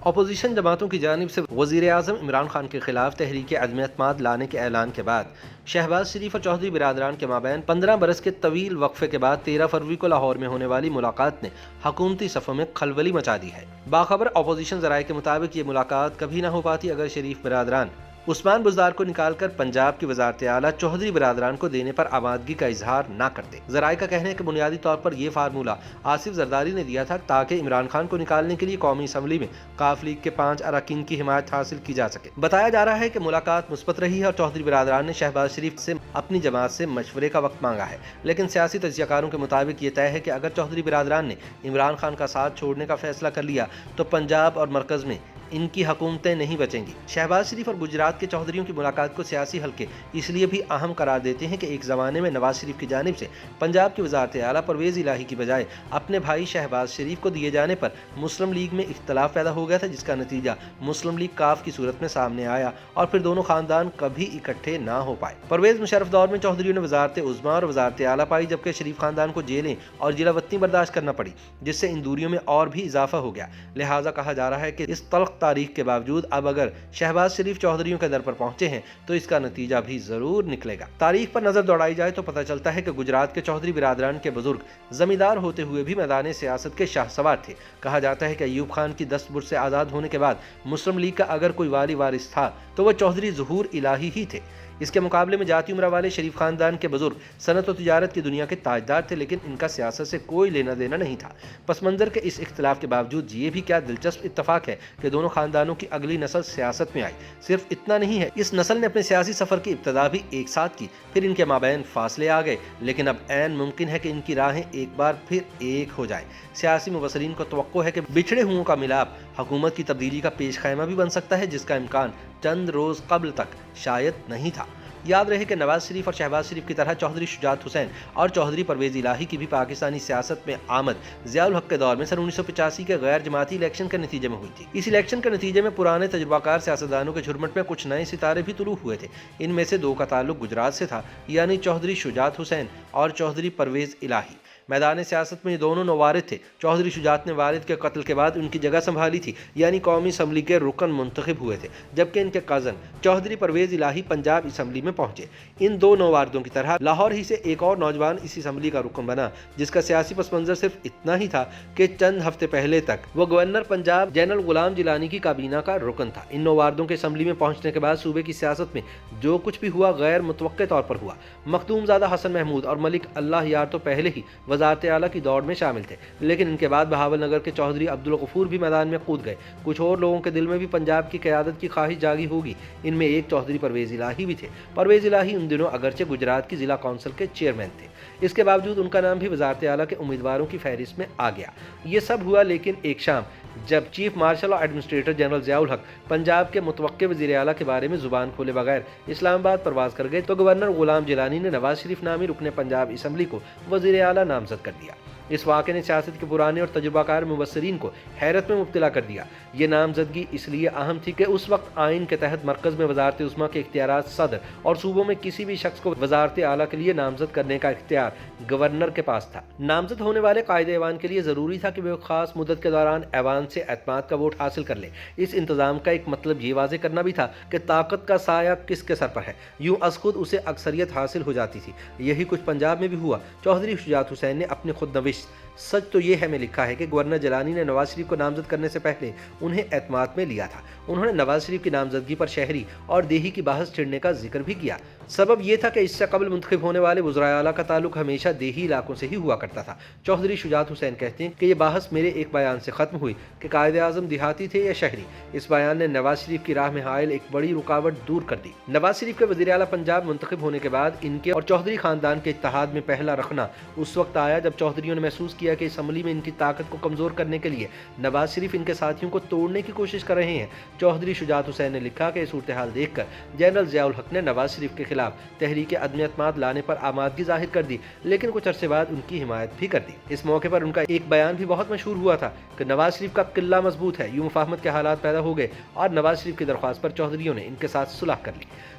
Opposition جماعتوں کی جانب سے وزیر اعظم عمران خان کے خلاف تحریک عدم اعتماد لانے کے اعلان کے بعد شہباز شریف اور چودھری برادران کے مابین 15 برس کے طویل وقفے کے بعد 13 فروری کو لاہور میں ہونے والی ملاقات نے حکومتی صفوں میں کھلبلی مچا دی ہے۔ باخبر اپوزیشن ذرائع کے مطابق یہ ملاقات کبھی نہ ہو پاتی اگر شریف برادران عثمان بزدار کو نکال کر پنجاب کی وزارت اعلیٰ چودھری برادران کو دینے پر آمادگی کا اظہار نہ کرتے۔ ذرائع کا کہنا ہے کہ بنیادی طور پر یہ فارمولہ آصف زرداری نے دیا تھا تاکہ عمران خان کو نکالنے کے لیے قومی اسمبلی میں ق لیگ کے 5 اراکین کی حمایت حاصل کی جا سکے۔ بتایا جا رہا ہے کہ ملاقات مثبت رہی ہے اور چودھری برادران نے شہباز شریف سے اپنی جماعت سے مشورے کا وقت مانگا ہے، لیکن سیاسی تجزیہ کاروں کے مطابق یہ طے ہے کہ اگر چودھری برادران نے عمران خان کا ساتھ چھوڑنے کا فیصلہ کر لیا تو پنجاب اور مرکز میں ان کی حکومتیں نہیں بچیں گی۔ شہباز شریف اور گجرات کے چودھریوں کی ملاقات کو سیاسی حلقے اس لیے بھی اہم قرار دیتے ہیں کہ ایک زمانے میں نواز شریف کی جانب سے پنجاب کی وزارت اعلیٰ پرویز الہی کی بجائے اپنے بھائی شہباز شریف کو دیے جانے پر مسلم لیگ میں اختلاف پیدا ہو گیا تھا، جس کا نتیجہ مسلم لیگ ق کی صورت میں سامنے آیا اور پھر دونوں خاندان کبھی اکٹھے نہ ہو پائے۔ پرویز مشرف دور میں چودھریوں نے وزارت عظمیٰ اور وزارت اعلیٰ پائی، جبکہ شریف خاندان کو جیلیں اور جلا وطنی برداشت کرنا پڑی، جس سے ان دوریوں میں اور بھی اضافہ ہو گیا۔ لہٰذا کہا جا رہا ہے کہ اس تلخ تاریخ کے باوجود اب اگر شہباز شریف چودھریوں کے در پر پہنچے ہیں تو اس کا نتیجہ بھی ضرور نکلے گا۔ تاریخ پر نظر دوڑائی جائے تو پتہ چلتا ہے کہ گجرات کے چودھری برادران کے بزرگ زمیندار ہوتے ہوئے بھی میدان سیاست کے شاہ سوار تھے۔ کہا جاتا ہے کہ ایوب خان کی دستبرد سے آزاد ہونے کے بعد مسلم لیگ کا اگر کوئی والی وارث تھا تو وہ چودھری ظہور الہی ہی تھے۔ اس کے مقابلے میں جاتی عمرہ والے شریف خاندان کے بزرگ صنعت و تجارت کی دنیا کے تاجدار تھے، لیکن ان کا سیاست سے کوئی لینا دینا نہیں تھا۔ پس منظر کے اس اختلاف کے باوجود یہ بھی کیا دلچسپ اتفاق ہے کہ دونوں خاندانوں کی اگلی نسل سیاست میں آئی۔ صرف اتنا نہیں ہے، اس نسل نے اپنے سیاسی سفر کی ابتدا بھی ایک ساتھ کی، پھر ان کے مابین فاصلے آ گئے، لیکن اب عین ممکن ہے کہ ان کی راہیں ایک بار پھر ایک ہو جائیں۔ سیاسی مبصرین کو توقع ہے کہ بچھڑے ہوں کا ملاپ حکومت کی تبدیلی کا پیش خیمہ بھی بن سکتا ہے، جس کا امکان چند روز قبل تک شاید نہیں تھا۔ یاد رہے کہ نواز شریف اور شہباز شریف کی طرح چودھری شجاعت حسین اور چودھری پرویز الہی کی بھی پاکستانی سیاست میں آمد ضیاء الحق کے دور میں سن 1985 کے غیر جماعتی الیکشن کے نتیجے میں ہوئی تھی۔ اس الیکشن کے نتیجے میں پرانے تجربہ کار سیاستدانوں کے جھرمٹ میں کچھ نئے ستارے بھی طلوع ہوئے تھے۔ ان میں سے 2 کا تعلق گجرات سے تھا، یعنی چودھری شجاعت حسین اور چودھری پرویز الہی۔ میدان سیاست میں یہ دونوں نووارد تھے۔ چودھری شجاعت نے والد کے قتل کے بعد ان کی جگہ سنبھالی تھی، یعنی قومی اسمبلی کے رکن منتخب ہوئے تھے، جبکہ ان کے کزن چودھری پرویز الہی پنجاب اسمبلی میں پہنچے۔ ان 2 نوواردوں کی طرح لاہور ہی سے ایک اور نوجوان اس اسمبلی کا رکن بنا، جس کا سیاسی پس منظر صرف اتنا ہی تھا کہ چند ہفتے پہلے تک وہ گورنر پنجاب جنرل غلام جیلانی کی کابینہ کا رکن تھا۔ ان نوواردوں کے اسمبلی میں پہنچنے کے بعد صوبے کی سیاست میں جو کچھ بھی ہوا غیر متوقع طور پر ہوا۔ مخدوم زادہ حسن محمود اور ملک اللہ یار تو پہلے ہی وزارت اعلیٰ کی دوڑ میں شامل تھے، لیکن ان کے بعد بہاول نگر کے چودھری عبدالغفور بھی میدان میں کود گئے۔ کچھ اور لوگوں کے دل میں بھی پنجاب کی قیادت کی خواہش جاگی ہوگی۔ ان میں ایک چودھری پرویز الہی بھی تھے۔ پرویز الہی ان دنوں اگرچہ گجرات کی ضلع کونسل کے چیئرمین تھے، اس کے باوجود ان کا نام بھی وزارت اعلیٰ کے امیدواروں کی فہرست میں آ گیا۔ یہ سب ہوا لیکن ایک شام جب چیف مارشل اور ایڈمنسٹریٹر جنرل ضیاء الحق پنجاب کے متوقع وزیر اعلیٰ کے بارے میں زبان کھولے بغیر اسلام آباد پرواز کر گئے تو گورنر غلام جیلانی نے نواز شریف نامی رکن پنجاب اسمبلی کو وزیر اعلیٰ نامزد کر دیا۔ اس واقعے نے سیاست کے پرانے اور تجربہ کار مبصرین کو حیرت میں مبتلا کر دیا۔ یہ نامزدگی اس لیے اہم تھی کہ اس وقت آئین کے تحت مرکز میں وزارت عظمیٰ کے اختیارات صدر اور صوبوں میں کسی بھی شخص کو وزارت اعلیٰ کے لیے نامزد کرنے کا اختیار گورنر کے پاس تھا۔ نامزد ہونے والے قائد ایوان کے لیے ضروری تھا کہ وہ ایک خاص مدت کے دوران ایوان سے اعتماد کا ووٹ حاصل کر لے۔ اس انتظام کا ایک مطلب یہ واضح کرنا بھی تھا کہ طاقت کا سایہ کس کے سر پر ہے، یوں از خود اسے اکثریت حاصل ہو جاتی تھی۔ یہی کچھ پنجاب میں بھی ہوا۔ چودھری شجاعت حسین نے اپنی خود نوشت سچ تو یہ ہے میں لکھا ہے کہ گورنر جیلانی نے نواز شریف کو نامزد کرنے سے پہلے انہیں اعتماد میں لیا تھا۔ انہوں نے نواز شریف کی نامزدگی پر شہری اور دیہی کی بحث چھڑنے کا ذکر بھی کیا۔ سبب یہ تھا کہ اس سے قبل منتخب ہونے والے وزراء اعلیٰ کا تعلق ہمیشہ دیہی علاقوں سے ہی ہوا کرتا تھا۔ چودھری شجاعت حسین کہتے ہیں کہ یہ بحث میرے ایک بیان سے ختم ہوئی کہ قائد اعظم دیہاتی تھے یا شہری۔ اس بیان نے نواز شریف کی راہ میں حائل ایک بڑی رکاوٹ دور کر دی۔ نواز شریف کے وزیر اعلیٰ پنجاب منتخب ہونے کے بعد ان کے اور چودھری خاندان کے اتحاد میں پہلا رخنا اس وقت آیا جب چودھریوں نے محسوس کیا کہ اسمبلی میں ان کی طاقت کو کمزور کرنے کے لیے نواز شریف ان کے ساتھیوں کو توڑنے کی کوشش کر رہے ہیں۔ چودھری شجاعت حسین نے لکھا کہ یہ صورتحال دیکھ کر جنرل ضیاء الحق نے نواز شریف کے خلاف تحریک عدم اعتماد لانے پر آمادگی ظاہر کر دی، لیکن کچھ عرصے بعد ان کی حمایت بھی کر دی۔ اس موقع پر ان کا ایک بیان بھی بہت مشہور ہوا تھا کہ نواز شریف کا قلعہ مضبوط ہے۔ یوں مفاہمت کے حالات پیدا ہو گئے اور نواز شریف کی درخواست پر چودھریوں نے ان کے ساتھ صلح کر لی۔